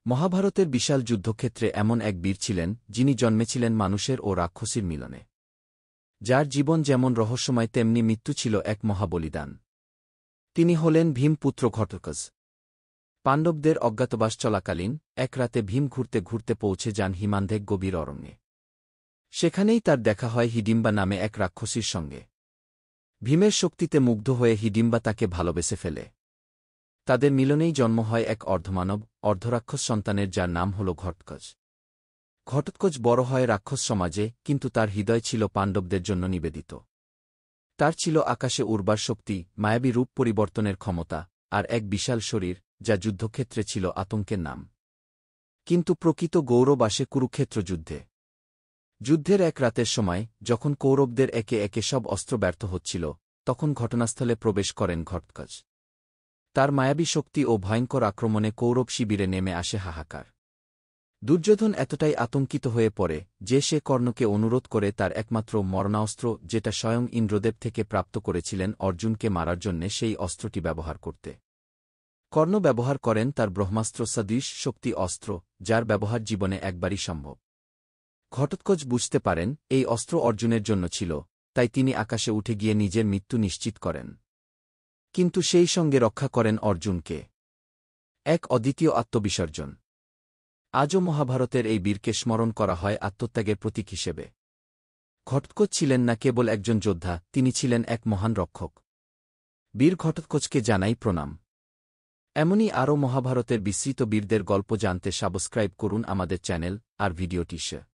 মহাভারতের বিশাল যুদ্ধক্ষেত্রে এমন এক বীর ছিলেন যিনি জন্মেছিলেন মানুষের ও রাক্ষসীর মিলনে। যার জীবন যেমন রহস্যময় তেমনি মৃত্যু ছিল এক মহাবলিদান। তিনি হলেন ভীম পুত্র ঘটোৎকচ। পাণ্ডবদের অজ্ঞাতবাস চলাকালীন এক রাতে ভীম ঘুরতে ঘুরতে পৌঁছে যান হিমান্ধেক গভীর অরণ্যে। সেখানেই তার দেখা হয় হিডিম্বা নামে এক রাক্ষসীর সঙ্গে। ভীমের শক্তিতে মুগ্ধ হয়ে হিডিম্বা তাকে ভালোবেসে ফেলে। তাদের মিলনেই জন্ম হয় এক অর্ধমানব অর্ধরাক্ষস সন্তানের, যার নাম হল ঘটোৎকচ। ঘটোৎকচ বড় হয় রাক্ষস সমাজে, কিন্তু তার হৃদয় ছিল পাণ্ডবদের জন্য নিবেদিত। তার ছিল আকাশে উড়বার শক্তি, মায়াবী রূপ পরিবর্তনের ক্ষমতা, আর এক বিশাল শরীর, যা যুদ্ধক্ষেত্রে ছিল আতঙ্কের নাম। কিন্তু প্রকৃত গৌরব আসে কুরুক্ষেত্র যুদ্ধে। যুদ্ধের এক রাতের সময়, যখন কৌরবদের একে একে সব অস্ত্র ব্যর্থ হচ্ছিল, তখন ঘটনাস্থলে প্রবেশ করেন ঘটোৎকচ। তার মায়াবী শক্তি ও ভয়ঙ্কর আক্রমণে কৌরব শিবিরে নেমে আসে হাহাকার। দুর্যোধন এতটাই আতঙ্কিত হয়ে পড়ে যে সে কর্ণকে অনুরোধ করে তার একমাত্র মরণাস্ত্র, যেটা স্বয়ং ইন্দ্রদেব থেকে প্রাপ্ত করেছিলেন অর্জুনকে মারার জন্যে, সেই অস্ত্রটি ব্যবহার করতে। কর্ণ ব্যবহার করেন তার ব্রহ্মাস্ত্র সদৃশ শক্তি অস্ত্র, যার ব্যবহার জীবনে একবারই সম্ভব। ঘটোৎকচ বুঝতে পারেন এই অস্ত্র অর্জুনের জন্য ছিল, তাই তিনি আকাশে উঠে গিয়ে নিজের মৃত্যু নিশ্চিত করেন। কিন্তু সেই সঙ্গে রক্ষা করেন অর্জুনকে। এক অদ্বিতীয় আত্মবিসর্জন। আজও মহাভারতের এই বীরকে স্মরণ করা হয় আত্মত্যাগের প্রতীক হিসেবে। ঘটোৎকচ ছিলেন না কেবল একজন যোদ্ধা, তিনি ছিলেন এক মহান রক্ষক। বীর ঘটোৎকচকে জানাই প্রণাম। এমনই আরও মহাভারতের বিস্মৃত বীরদের গল্প জানতে সাবস্ক্রাইব করুন আমাদের চ্যানেল আর ভিডিওটি শেয়ার